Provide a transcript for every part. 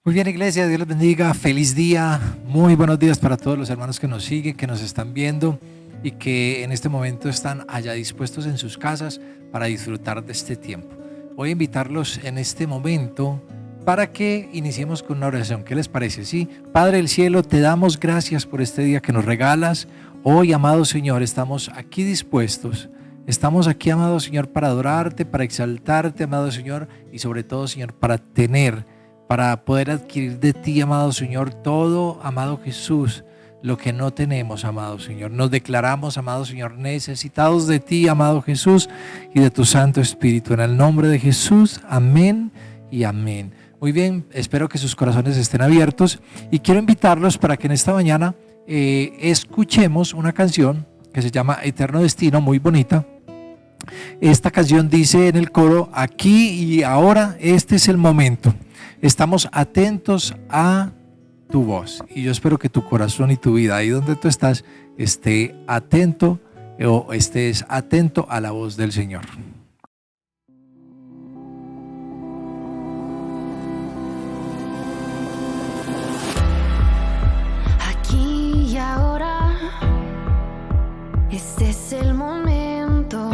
Muy bien, iglesia, Dios les bendiga, feliz día, muy buenos días para todos los hermanos que nos siguen, que nos están viendo y que en este momento están allá dispuestos en sus casas para disfrutar de este tiempo. Voy a invitarlos en este momento para que iniciemos con una oración. ¿Qué les parece? Sí, Padre del cielo, te damos gracias por este día que nos regalas. Hoy, amado Señor, estamos aquí dispuestos. Estamos aquí, amado Señor, para adorarte, para exaltarte, amado Señor, y sobre todo, Señor, para poder adquirir de ti, amado Señor, todo, amado Jesús, lo que no tenemos, amado Señor. Nos declaramos, amado Señor, necesitados de ti, amado Jesús, y de tu Santo Espíritu. En el nombre de Jesús, amén y amén. Muy bien, espero que sus corazones estén abiertos y quiero invitarlos para que en esta mañana escuchemos una canción que se llama Eterno Destino, muy bonita. Esta canción dice en el coro: aquí y ahora, este es el momento. Estamos atentos a tu voz y yo espero que tu corazón y tu vida, ahí donde tú estás, esté atento o estés atento a la voz del Señor. Aquí y ahora, este es el momento.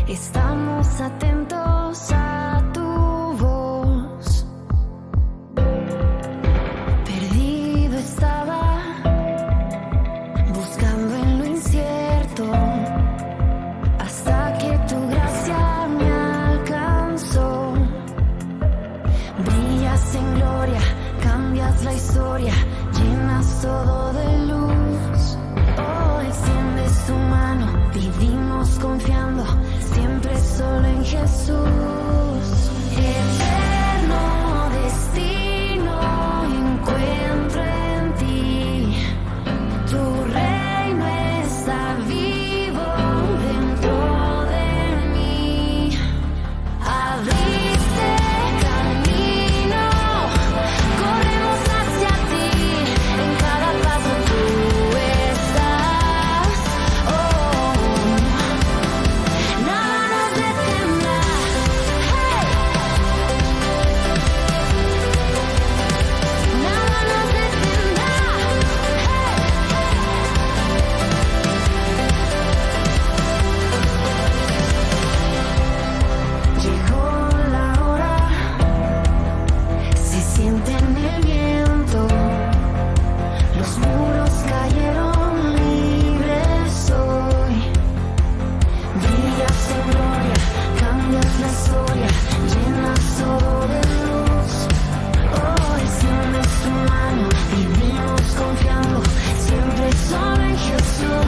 Estamos atentos a tu voz. Perdido estaba, buscando en lo incierto, hasta que tu gracia me alcanzó. Brillas en gloria, cambias la historia, llenas todo de luz. Oh, extiendes tu mano, vivimos confiando, siempre solo en Jesús. Eterno destino encuentro en ti. Tu reino está vivo dentro de mí. Abriste camino, corremos hacia ti. En cada paso tú estás. Oh, nada nos detendrá. Hey. Nada nos detendrá. Llegó la hora, se siente en el viento, los muros cayeron, libres hoy. Brillas en gloria, cambias la historia, llenas todo de luz. Oh, extiendes tu mano, vivimos confiando, siempre solo en Jesús.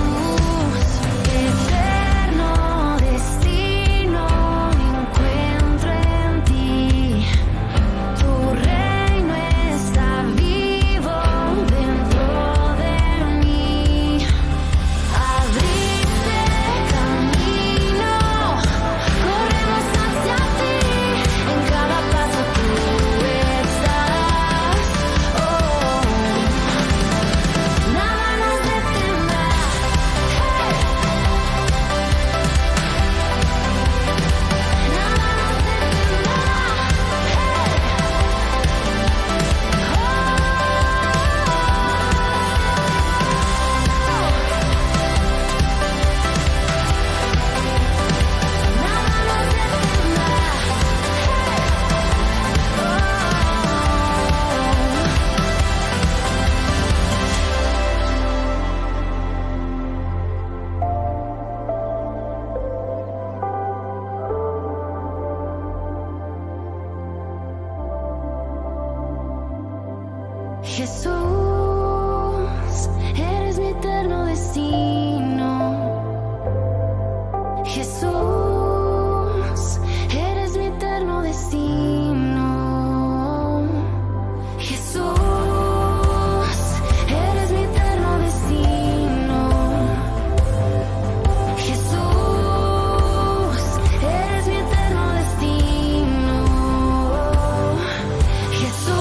Eterno destino encuentro en ti. Tu reino está vivo dentro de mí. Abriste camino, corremos hacia ti. En cada paso tú estás. Oh, nada nos detendrá. Hey. Nada nos detendrá. Nada nos detendrá. Jesús, eres mi eterno destino. Jesús, eres mi eterno destino. Jesús, eres mi eterno destino. Jesús, eres mi eterno destino. Jesús,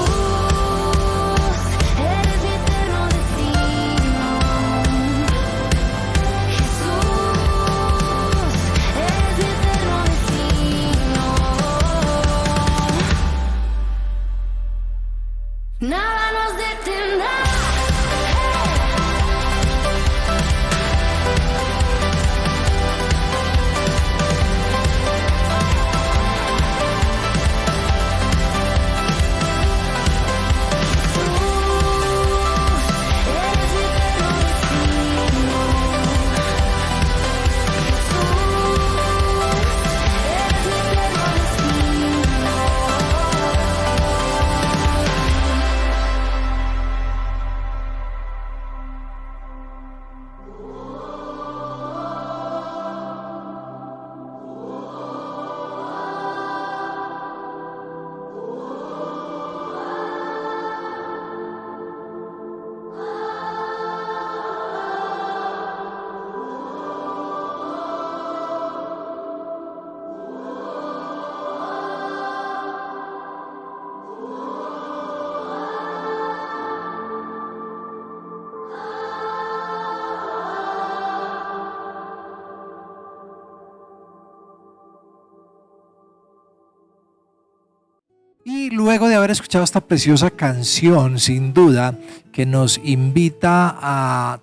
Y luego de haber escuchado esta preciosa canción, sin duda, que nos invita a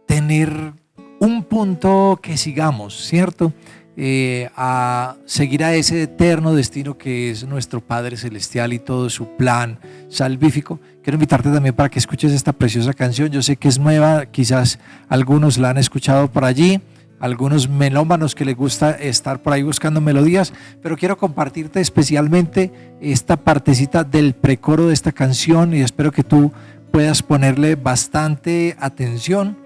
tener un punto que sigamos, ¿cierto? A seguir a ese eterno destino que es nuestro Padre Celestial y todo su plan salvífico. Quiero invitarte también para que escuches esta preciosa canción. Yo sé que es nueva, quizás algunos la han escuchado por allí, algunos melómanos que les gusta estar por ahí buscando melodías, pero quiero compartirte especialmente esta partecita del precoro de esta canción y espero que tú puedas ponerle bastante atención,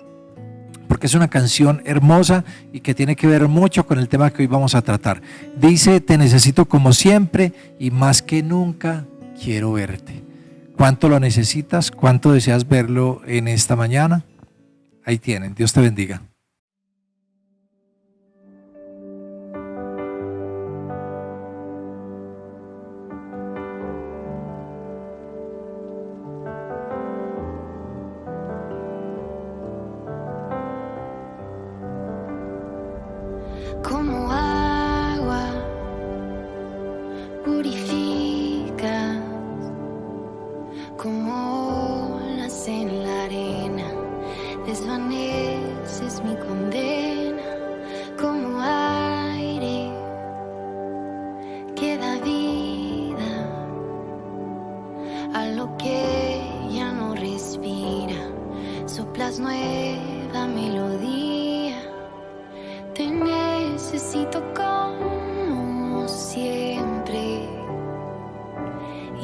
porque es una canción hermosa y que tiene que ver mucho con el tema que hoy vamos a tratar. Dice: te necesito como siempre y más que nunca quiero verte. ¿Cuánto lo necesitas? ¿Cuánto deseas verlo en esta mañana? Ahí tienen, Dios te bendiga. Como agua purificas, como olas en la arena, desvaneces mi condena, como aire que da vida a lo que ya no respira, soplas nueva melodía. Te necesito como siempre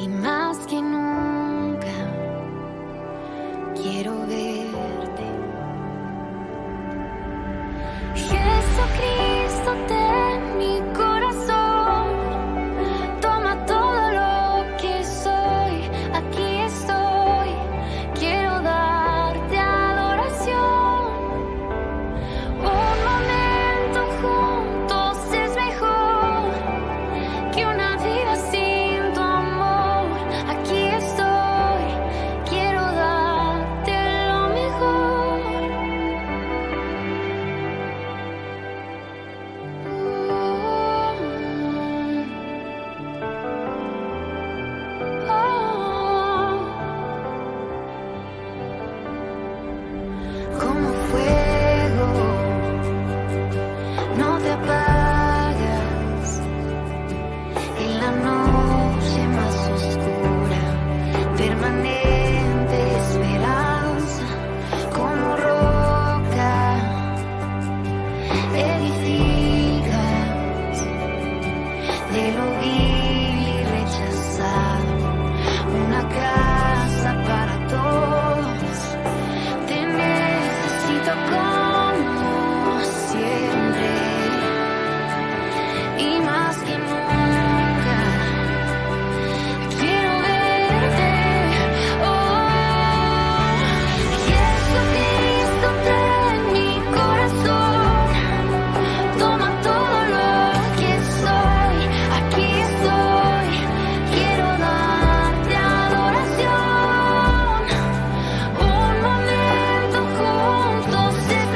y más que nunca quiero verte. Jesucristo, ten mi corazón, toma todo lo que soy, aquí estoy, quiero darte adoración. Un momento juntos es mejor que una vida sin tu amor. Aquí estoy, quiero darte lo mejor. Como fuego, no te apagas en la noche más oscura, permanente esperanza, como roca, edificas de lo vil y rechazado, una casa para todos. Te necesito como siempre y más que nunca quiero verte. Oh, Jesucristo, ten mi corazón, toma todo lo que soy, aquí estoy, quiero darte adoración. Un momento juntos es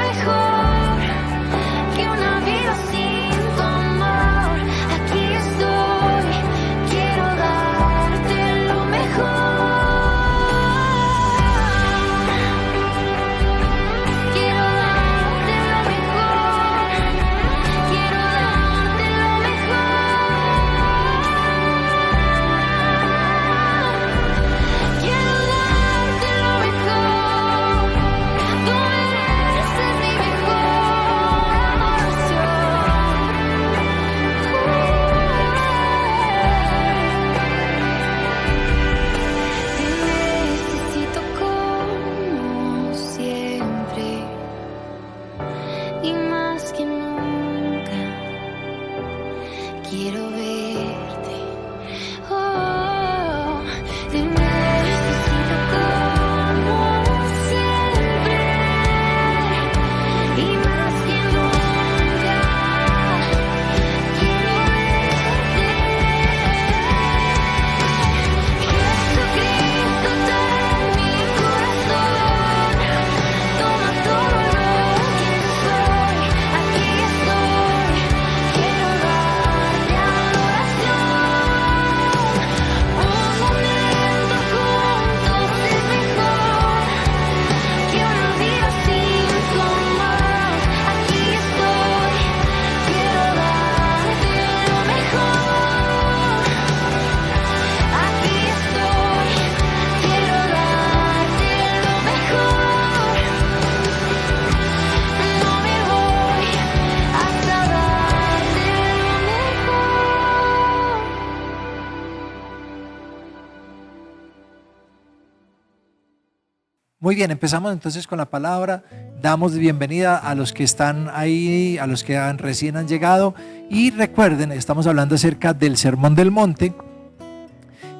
Muy bien, empezamos entonces con la palabra. Damos bienvenida a los que están ahí, a los que recién han llegado. Y recuerden, estamos hablando acerca del Sermón del Monte.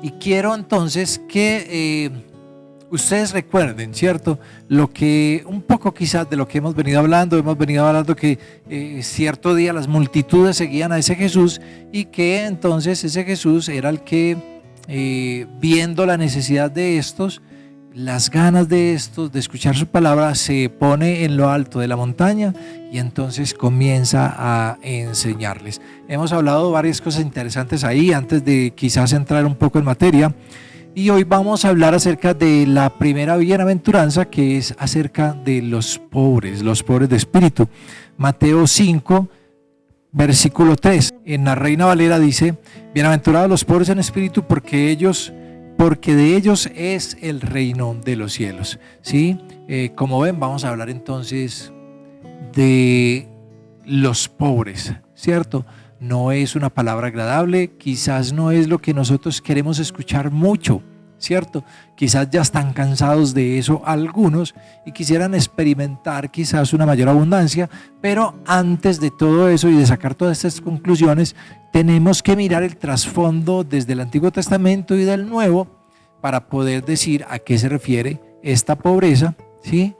Y quiero entonces que ustedes recuerden, ¿cierto? Lo que un poco quizás de lo que hemos venido hablando que cierto día las multitudes seguían a ese Jesús y que entonces ese Jesús era el que viendo la necesidad de estos, las ganas de estos, de escuchar su palabra, se pone en lo alto de la montaña y entonces comienza a enseñarles. Hemos hablado varias cosas interesantes ahí antes de quizás entrar un poco en materia. Y hoy vamos a hablar acerca de la primera bienaventuranza, que es acerca de los pobres de espíritu. Mateo 5, versículo 3. En la Reina Valera dice: bienaventurados los pobres en espíritu, porque de ellos es el reino de los cielos. ¿Sí? Como ven, vamos a hablar entonces de los pobres, ¿cierto? No es una palabra agradable, quizás no es lo que nosotros queremos escuchar mucho, ¿cierto? Quizás ya están cansados de eso algunos y quisieran experimentar quizás una mayor abundancia, pero antes de todo eso y de sacar todas estas conclusiones, tenemos que mirar el trasfondo desde el Antiguo Testamento y del Nuevo para poder decir a qué se refiere esta pobreza, ¿sí?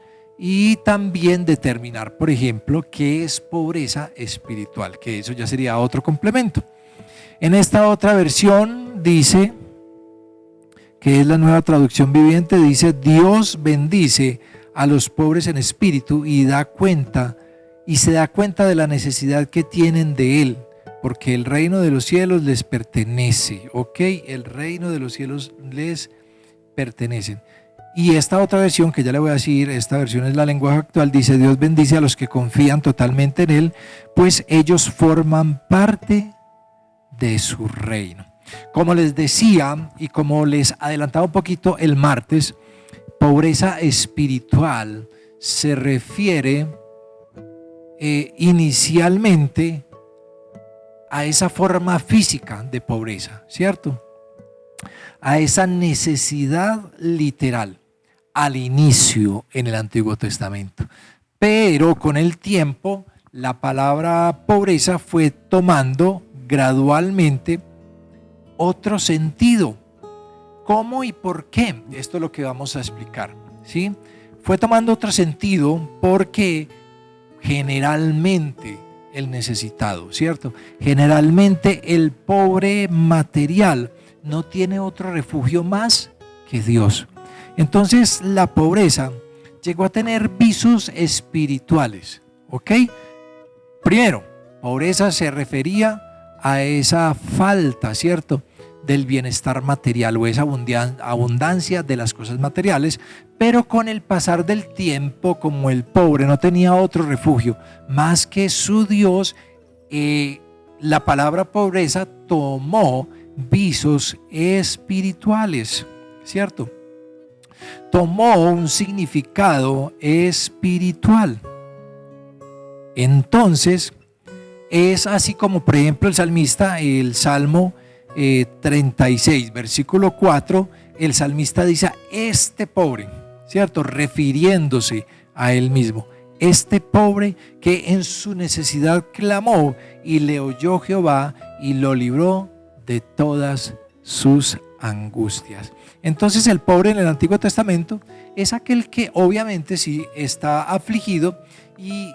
Y también determinar, por ejemplo, qué es pobreza espiritual, que eso ya sería otro complemento. En esta otra versión dice, que es la Nueva Traducción Viviente, dice: Dios bendice a los pobres en espíritu y se da cuenta de la necesidad que tienen de Él, porque el reino de los cielos les pertenece. ¿Ok? El reino de los cielos les pertenece. Y esta otra versión que ya le voy a decir, esta versión es la lenguaje actual, dice: Dios bendice a los que confían totalmente en Él, pues ellos forman parte de su reino. Como les decía y como les adelantaba un poquito el martes, pobreza espiritual se refiere inicialmente a esa forma física de pobreza, ¿cierto? A esa necesidad literal al inicio en el Antiguo Testamento. Pero con el tiempo la palabra pobreza fue tomando gradualmente otro sentido. ¿Cómo y por qué? Esto es lo que vamos a explicar, ¿sí? Fue tomando otro sentido porque generalmente el necesitado, ¿cierto? Generalmente el pobre material no tiene otro refugio más que Dios. Entonces la pobreza llegó a tener visos espirituales, ¿ok? Primero, pobreza se refería a esa falta, ¿cierto?, del bienestar material o esa abundancia de las cosas materiales, pero con el pasar del tiempo, como el pobre no tenía otro refugio más que su Dios, la palabra pobreza tomó visos espirituales, ¿cierto? Tomó un significado espiritual. Entonces, es así como, por ejemplo, el salmista, el Salmo 36, versículo 4, el salmista dice: este pobre, ¿cierto? Refiriéndose a él mismo. Este pobre que en su necesidad clamó y le oyó Jehová y lo libró de todas sus angustias. Entonces el pobre en el Antiguo Testamento es aquel que obviamente sí está afligido, y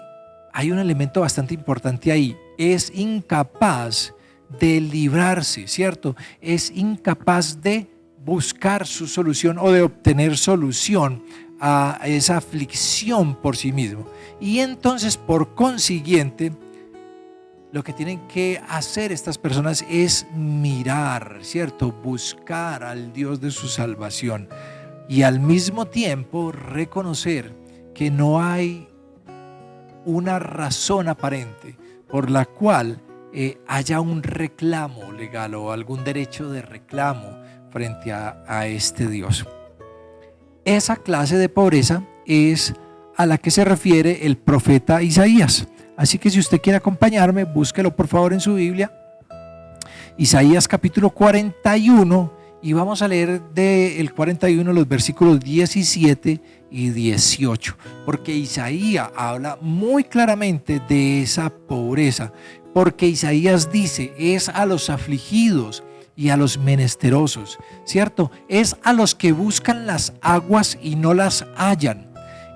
hay un elemento bastante importante ahí: es incapaz de librarse, ¿cierto? Es incapaz de buscar su solución o de obtener solución a esa aflicción por sí mismo. Y entonces, por consiguiente, lo que tienen que hacer estas personas es mirar, ¿cierto? Buscar al Dios de su salvación y al mismo tiempo reconocer que no hay una razón aparente por la cual haya un reclamo legal o algún derecho de reclamo frente a este Dios. Esa clase de pobreza es a la que se refiere el profeta Isaías. Así que si usted quiere acompañarme, búsquelo por favor en su Biblia. Isaías capítulo 41, Y vamos a leer del 41 los versículos 17 y 18, porque Isaías habla muy claramente de esa pobreza, porque Isaías dice, es a los afligidos y a los menesterosos, ¿cierto? Es a los que buscan las aguas y no las hallan,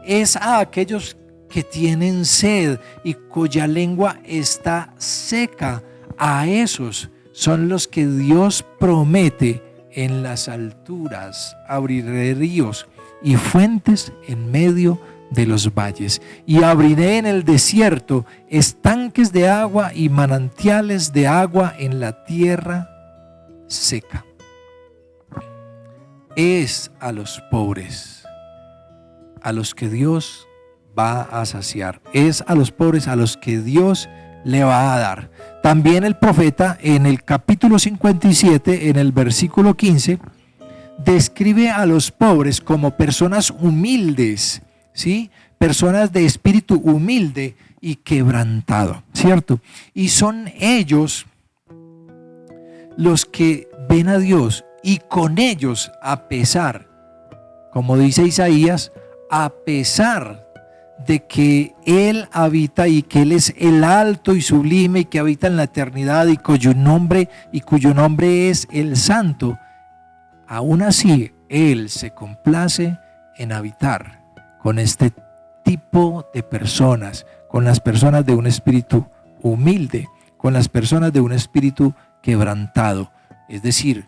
es a aquellos que tienen sed y cuya lengua está seca, a esos son los que Dios promete: en las alturas abriré ríos y fuentes en medio de los valles, y abriré en el desierto estanques de agua y manantiales de agua en la tierra seca. Es a los pobres a los que Dios va a saciar, es a los pobres a los que Dios le va a dar. También el profeta en el capítulo 57, en el versículo 15, describe a los pobres como personas humildes, ¿sí? Personas de espíritu humilde y quebrantado, ¿cierto? Y son ellos los que ven a Dios, y con ellos, a pesar, como dice Isaías, a pesar de que Él habita y que Él es el alto y sublime y que habita en la eternidad y cuyo nombre es el Santo, aún así Él se complace en habitar con este tipo de personas, con las personas de un espíritu humilde, con las personas de un espíritu quebrantado, es decir,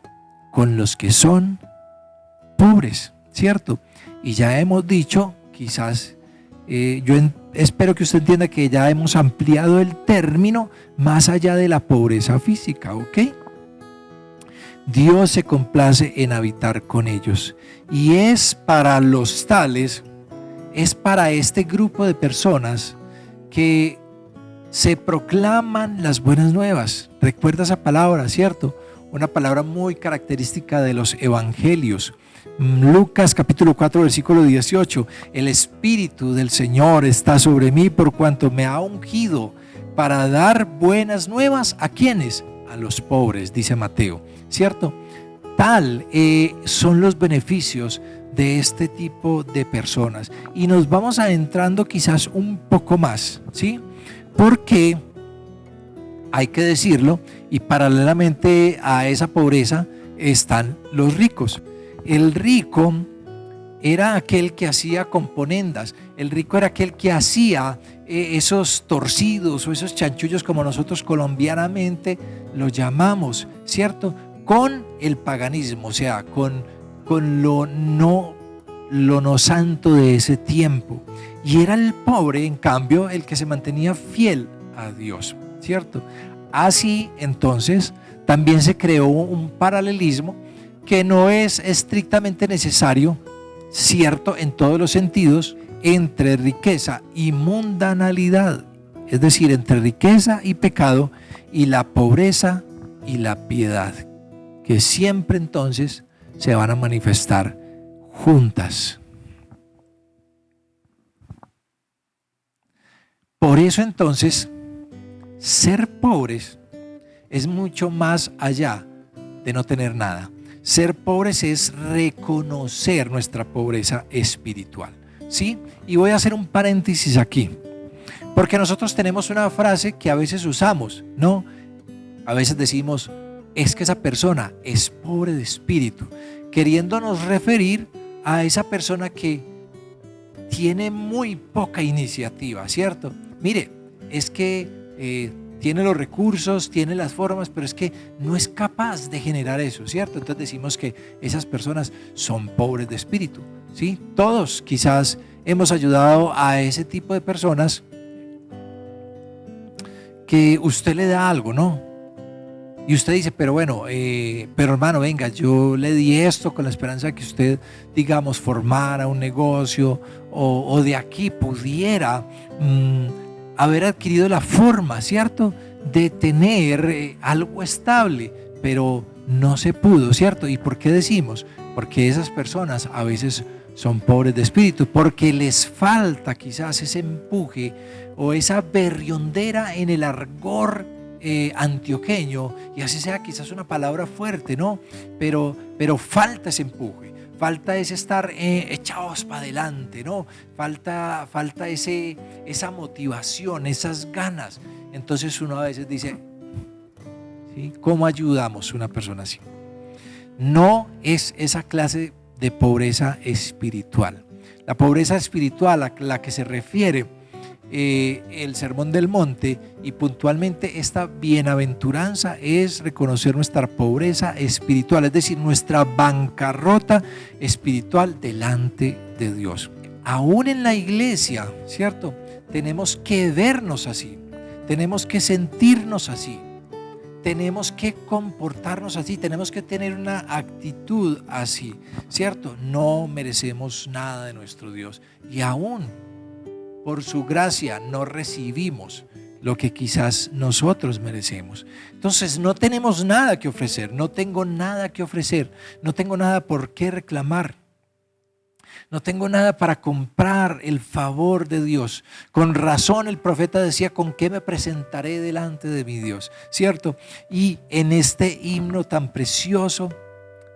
con los que son pobres, ¿cierto? Y ya hemos dicho, quizás espero que usted entienda que ya hemos ampliado el término más allá de la pobreza física, ¿ok? Dios se complace en habitar con ellos, y es para los tales, es para este grupo de personas que se proclaman las buenas nuevas. Recuerda esa palabra, ¿cierto? Una palabra muy característica de los evangelios. Lucas capítulo 4 versículo 18: el Espíritu del Señor está sobre mí por cuanto me ha ungido para dar buenas nuevas. ¿A quiénes? A los pobres, dice Mateo, ¿cierto? Tal son los beneficios de este tipo de personas, y nos vamos adentrando quizás un poco más, ¿sí? Porque hay que decirlo, y paralelamente a esa pobreza están los ricos. El rico era aquel que hacía componendas, el rico era aquel que hacía esos torcidos o esos chanchullos, como nosotros colombianamente lo llamamos, ¿cierto? Con el paganismo, o sea, con lo no santo de ese tiempo. Y era el pobre, en cambio, el que se mantenía fiel a Dios, ¿cierto? Así, entonces, también se creó un paralelismo que no es estrictamente necesario, cierto, en todos los sentidos, entre riqueza y mundanalidad, es decir, entre riqueza y pecado, y la pobreza y la piedad, que siempre entonces se van a manifestar juntas. Por eso entonces, ser pobres es mucho más allá de no tener nada. Ser pobres es reconocer nuestra pobreza espiritual, ¿sí? Y voy a hacer un paréntesis aquí, porque nosotros tenemos una frase que a veces usamos, ¿no? A veces decimos, es que esa persona es pobre de espíritu, queriéndonos referir a esa persona que tiene muy poca iniciativa, ¿cierto? Mire, es que tiene los recursos, tiene las formas, pero es que no es capaz de generar eso, ¿cierto? Entonces decimos que esas personas son pobres de espíritu, ¿sí? Todos quizás hemos ayudado a ese tipo de personas que usted le da algo, ¿no? Y usted dice, pero bueno, pero hermano, venga, yo le di esto con la esperanza de que usted, digamos, formara un negocio o de aquí pudiera haber adquirido la forma, ¿cierto?, de tener algo estable, pero no se pudo, ¿cierto? ¿Y por qué decimos? Porque esas personas a veces son pobres de espíritu, porque les falta quizás ese empuje o esa berriondera en el ardor antioqueño, y así sea quizás una palabra fuerte, ¿no? Pero falta ese empuje, falta ese estar echados para adelante, ¿no? Falta esa motivación, esas ganas. Entonces uno a veces dice, ¿sí? ¿Cómo ayudamos a una persona así? No es esa clase de pobreza espiritual. La pobreza espiritual a la que se refiere el Sermón del Monte, y puntualmente esta bienaventuranza, es reconocer nuestra pobreza espiritual, es decir, nuestra bancarrota espiritual delante de Dios. Aún en la iglesia, ¿cierto? Tenemos que vernos así, tenemos que sentirnos así, tenemos que comportarnos así, tenemos que tener una actitud así, ¿cierto? No merecemos nada de nuestro Dios, y aún por su gracia no recibimos lo que quizás nosotros merecemos. Entonces no tenemos nada que ofrecer, no tengo nada que ofrecer, no tengo nada por qué reclamar, no tengo nada para comprar el favor de Dios. Con razón el profeta decía, ¿con qué me presentaré delante de mi Dios? ¿Cierto? Y en este himno tan precioso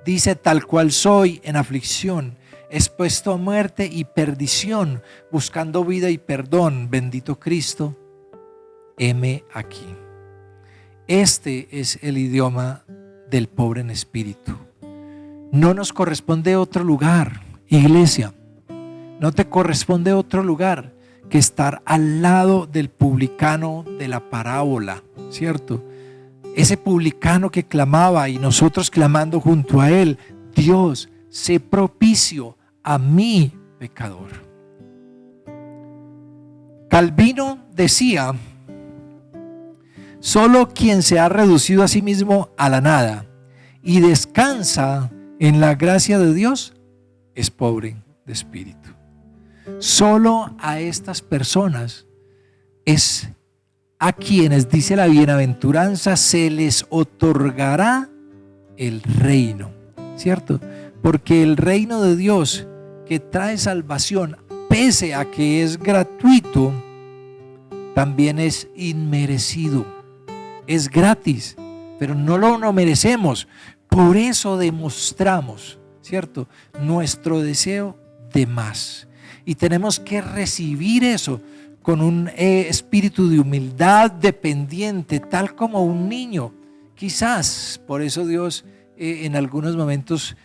dice, tal cual soy en aflicción, expuesto a muerte y perdición, buscando vida y perdón, bendito Cristo, heme aquí. Este es el idioma del pobre en espíritu. No nos corresponde otro lugar, iglesia, no te corresponde otro lugar que estar al lado del publicano de la parábola, ¿cierto? Ese publicano que clamaba y nosotros clamando junto a él, Dios, sé propicio a mi pecador. Calvino decía, solo quien se ha reducido a sí mismo a la nada y descansa en la gracia de Dios es pobre de espíritu. Solo a estas personas es a quienes, dice la bienaventuranza, se les otorgará el reino, ¿cierto? Porque el reino de Dios que trae salvación, pese a que es gratuito, también es inmerecido, es gratis, pero no lo merecemos. Por eso demostramos, ¿cierto?, nuestro deseo de más, y tenemos que recibir eso con un espíritu de humildad dependiente, tal como un niño. Quizás por eso Dios en algunos momentos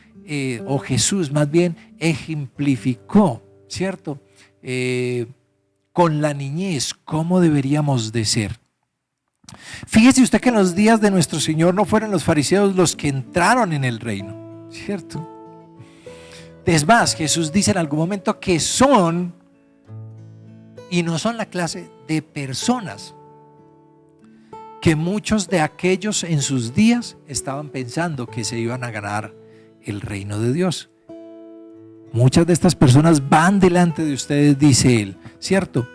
o Jesús más bien ejemplificó, ¿cierto? Con la niñez, cómo deberíamos de ser. Fíjese usted que en los días de nuestro Señor no fueron los fariseos los que entraron en el reino, ¿cierto? Es más, Jesús dice en algún momento que son, y no son la clase de personas que muchos de aquellos en sus días estaban pensando que se iban a ganar el reino de Dios. Muchas de estas personas van delante de ustedes, dice él, ¿cierto?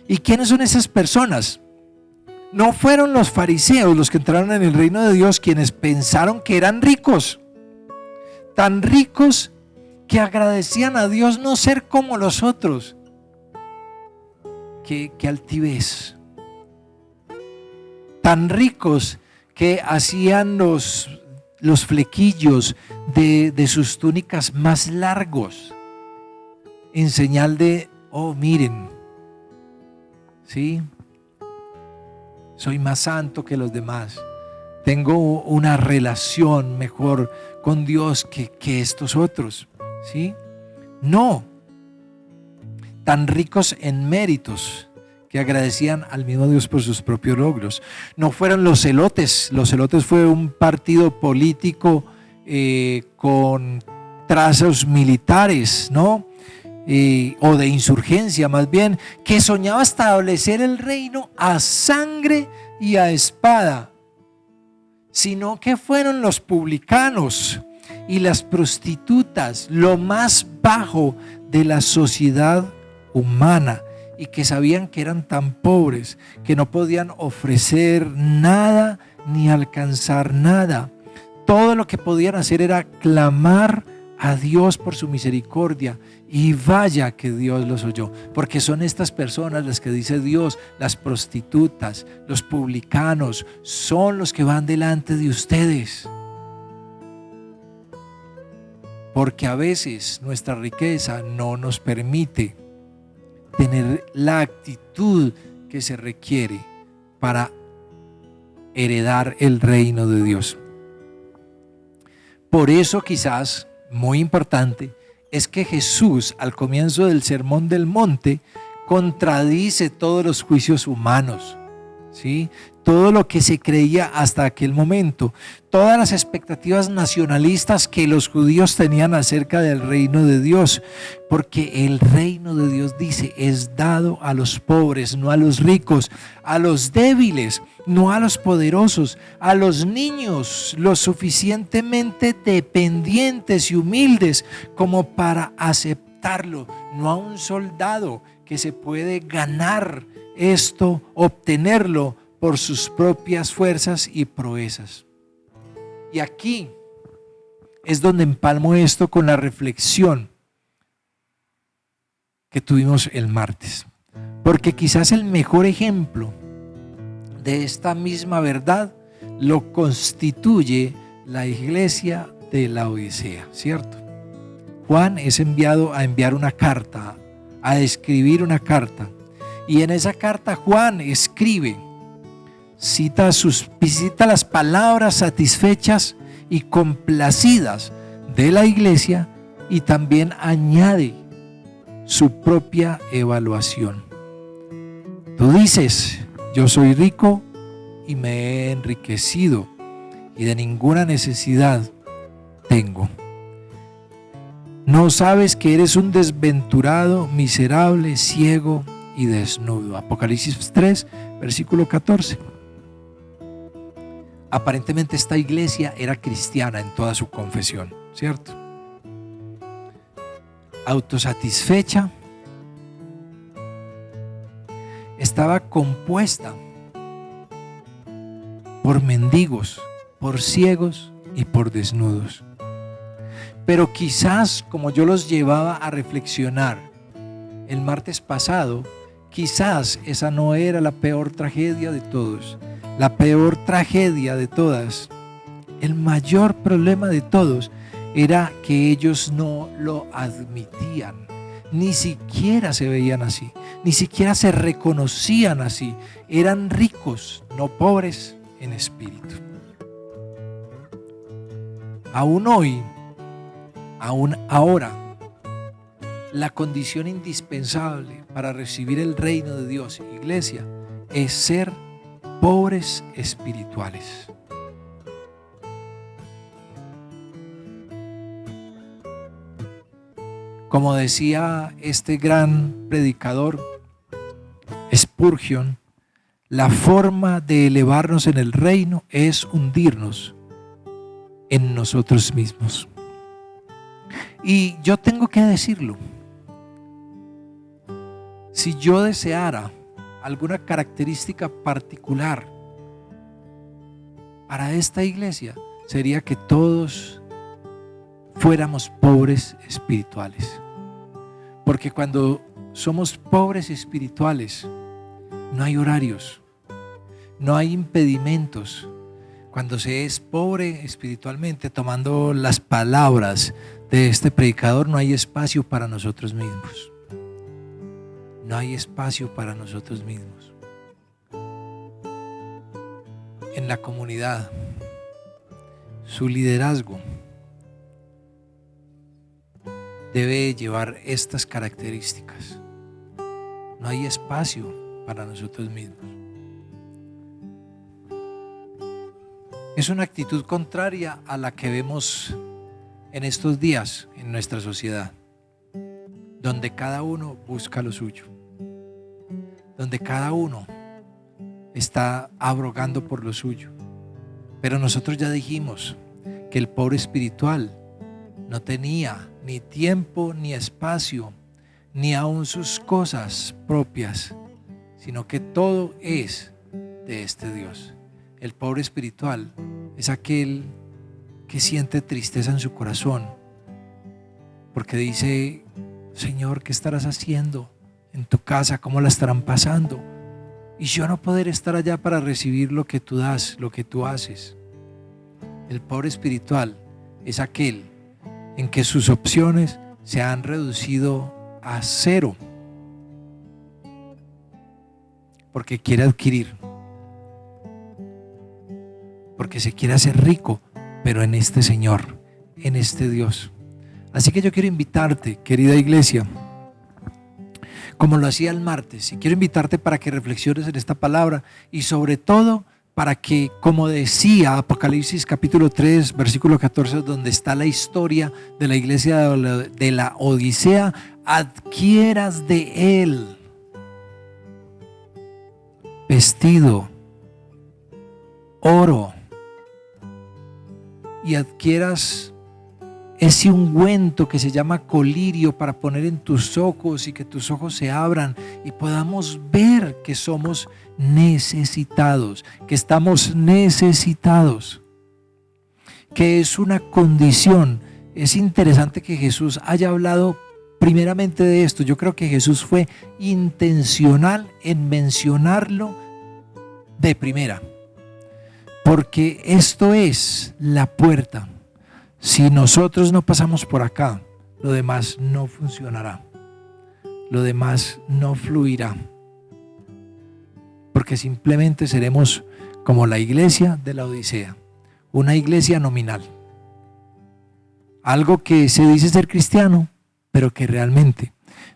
¿Y quiénes son esas personas? No fueron los fariseos los que entraron en el reino de Dios, quienes pensaron que eran ricos, tan ricos que agradecían a Dios no ser como los otros. Qué altivez. Tan ricos que hacían los flequillos de sus túnicas más largos en señal de, oh, miren, ¿sí? Soy más santo que los demás, tengo una relación mejor con Dios que estos otros, ¿sí? No, tan ricos en méritos que agradecían al mismo Dios por sus propios logros. No fueron los celotes. Los celotes fue un partido político con trazos militares, ¿no? O de insurgencia más bien, que soñaba establecer el reino a sangre y a espada, sino que fueron los publicanos y las prostitutas, lo más bajo de la sociedad humana, y que sabían que eran tan pobres que no podían ofrecer nada ni alcanzar nada. Todo lo que podían hacer era clamar a Dios por su misericordia, y vaya que Dios los oyó, porque son estas personas las que dice Dios, las prostitutas, los publicanos, son los que van delante de ustedes. Porque a veces nuestra riqueza no nos permite tener la actitud que se requiere para heredar el reino de Dios. Por eso quizás, muy importante, es que Jesús al comienzo del Sermón del Monte contradice todos los juicios humanos, ¿sí? Todo lo que se creía hasta aquel momento, todas las expectativas nacionalistas que los judíos tenían acerca del reino de Dios, porque el reino de Dios, dice, es dado a los pobres, no a los ricos, a los débiles, no a los poderosos, a los niños, lo suficientemente dependientes y humildes como para aceptarlo, no a un soldado que se puede ganar esto, obtenerlo por sus propias fuerzas y proezas. Y aquí es donde empalmo esto con la reflexión que tuvimos el martes, porque quizás el mejor ejemplo de esta misma verdad lo constituye la iglesia de Laodicea, ¿cierto? Juan es enviado a enviar una carta, a escribir una carta, y en esa carta Juan escribe, cita las palabras satisfechas y complacidas de la iglesia, y también añade su propia evaluación. Tú dices, yo soy rico y me he enriquecido y de ninguna necesidad tengo. No sabes que eres un desventurado, miserable, ciego y desnudo. Apocalipsis 3, versículo 14. Aparentemente esta iglesia era cristiana en toda su confesión, ¿cierto? Autosatisfecha, estaba compuesta por mendigos, por ciegos y por desnudos. Pero quizás, como yo los llevaba a reflexionar el martes pasado, quizás esa no era la peor tragedia de todos. La peor tragedia de todas, el mayor problema de todos, era que ellos no lo admitían, ni siquiera se veían así, ni siquiera se reconocían así. Eran ricos, no pobres en espíritu. Aún hoy, aún ahora, la condición indispensable para recibir el reino de Dios, iglesia, es ser pobres espirituales. Como decía este gran predicador Spurgeon, la forma de elevarnos en el reino es hundirnos en nosotros mismos. Y yo tengo que decirlo, si yo deseara alguna característica particular para esta iglesia, sería que todos fuéramos pobres espirituales. Porque cuando somos pobres espirituales, no hay horarios, no hay impedimentos. Cuando se es pobre espiritualmente, tomando las palabras de este predicador, no hay espacio para nosotros mismos. No hay espacio para nosotros mismos. En la comunidad, su liderazgo debe llevar estas características. No hay espacio para nosotros mismos. Es una actitud contraria a la que vemos en estos días en nuestra sociedad, donde cada uno busca lo suyo, donde cada uno está abrogando por lo suyo. Pero nosotros ya dijimos que el pobre espiritual no tenía ni tiempo ni espacio, ni aun sus cosas propias, sino que todo es de este Dios. El pobre espiritual es aquel que siente tristeza en su corazón porque dice: Señor, ¿qué estarás haciendo en tu casa? ¿Cómo la estarán pasando? Y yo no poder estar allá para recibir lo que tú das, lo que tú haces. El pobre espiritual es aquel en que sus opciones se han reducido a cero, porque quiere adquirir, porque se quiere hacer rico, pero en este Señor, en este Dios. Así que yo quiero invitarte, querida iglesia, como lo hacía el martes, y quiero invitarte para que reflexiones en esta palabra y sobre todo para que, como decía Apocalipsis capítulo 3, versículo 14, donde está la historia de la iglesia de la Odisea, adquieras de él vestido, oro, y adquieras ese ungüento que se llama colirio para poner en tus ojos y que tus ojos se abran y podamos ver que somos necesitados, que estamos necesitados, que es una condición. Es interesante que Jesús haya hablado primeramente de esto. Yo creo que Jesús fue intencional en mencionarlo de primera, porque esto es la puerta. Si nosotros no pasamos por acá, lo demás no funcionará, lo demás no fluirá, porque simplemente seremos como la iglesia de la Odisea, una iglesia nominal, algo que se dice ser cristiano, pero que realmente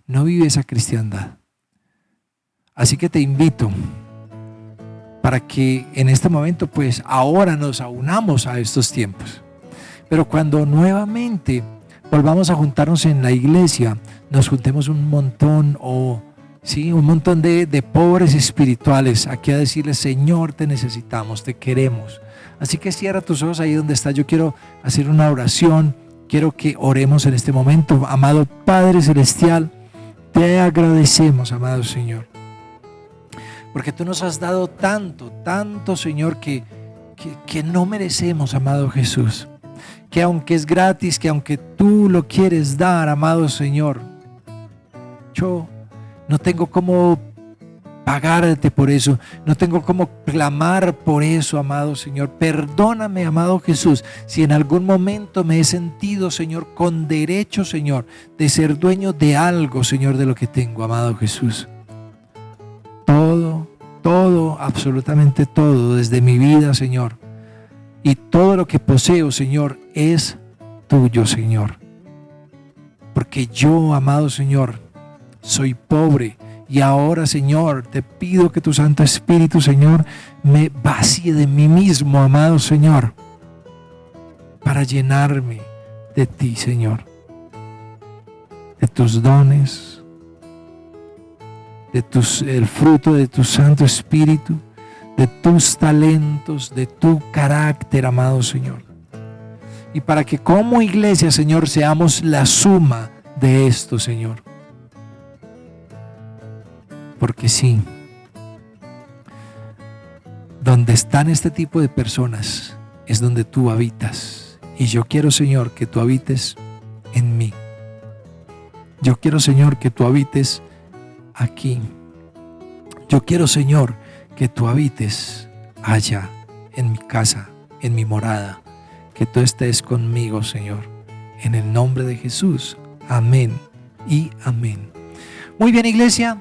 no vive esa cristiandad. Así que te invito para que en este momento, pues ahora nos aunamos a estos tiempos. Pero cuando nuevamente volvamos a juntarnos en la iglesia, nos juntemos un montón un montón de pobres espirituales aquí a decirles: Señor, te necesitamos, te queremos. Así que cierra tus ojos ahí donde estás. Yo quiero hacer una oración, quiero que oremos en este momento. Amado Padre Celestial, te agradecemos, amado Señor, porque tú nos has dado tanto, tanto, Señor, que no merecemos, amado Jesús. Que aunque es gratis, que aunque tú lo quieres dar, amado Señor, yo no tengo cómo pagarte por eso, no tengo cómo clamar por eso, amado Señor. Perdóname, amado Jesús, si en algún momento me he sentido, Señor, con derecho, Señor, de ser dueño de algo, Señor, de lo que tengo, amado Jesús. Todo, absolutamente todo, desde mi vida, Señor, y todo lo que poseo, Señor, es tuyo, Señor. Porque yo, amado Señor, soy pobre. Y ahora, Señor, te pido que tu Santo Espíritu, Señor, me vacíe de mí mismo, amado Señor, para llenarme de ti, Señor. De tus dones, el fruto de tu Santo Espíritu, de tus talentos, de tu carácter, amado Señor. Y para que como iglesia, Señor, seamos la suma de esto, Señor. Porque sí, donde están este tipo de personas es donde tú habitas. Y yo quiero, Señor, que tú habites en mí. Yo quiero, Señor, que tú habites aquí. Yo quiero, Señor, que tú habites allá, en mi casa, en mi morada, que tú estés conmigo, Señor, en el nombre de Jesús. Amén y amén. Muy bien, iglesia,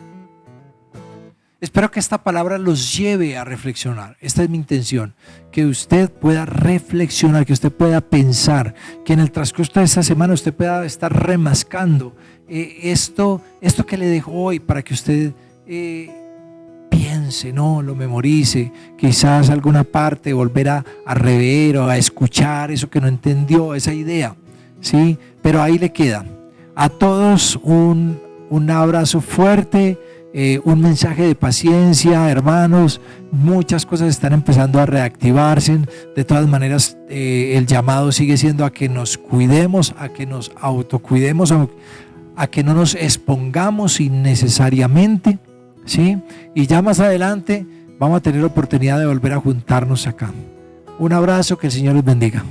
espero que esta palabra los lleve a reflexionar. Esta es mi intención, que usted pueda reflexionar, que usted pueda pensar, que en el transcurso de esta semana usted pueda estar remascando esto que le dejo hoy, para que usted piense, no lo memorice, quizás alguna parte volver a rever o a escuchar eso que no entendió, esa idea, ¿sí? Pero ahí le queda. A todos un abrazo fuerte, un mensaje de paciencia, hermanos. Muchas cosas están empezando a reactivarse. De todas maneras, el llamado sigue siendo a que nos cuidemos, a que nos autocuidemos, a que no nos expongamos innecesariamente, ¿sí? Y ya más adelante vamos a tener la oportunidad de volver a juntarnos acá. Un abrazo, que el Señor les bendiga.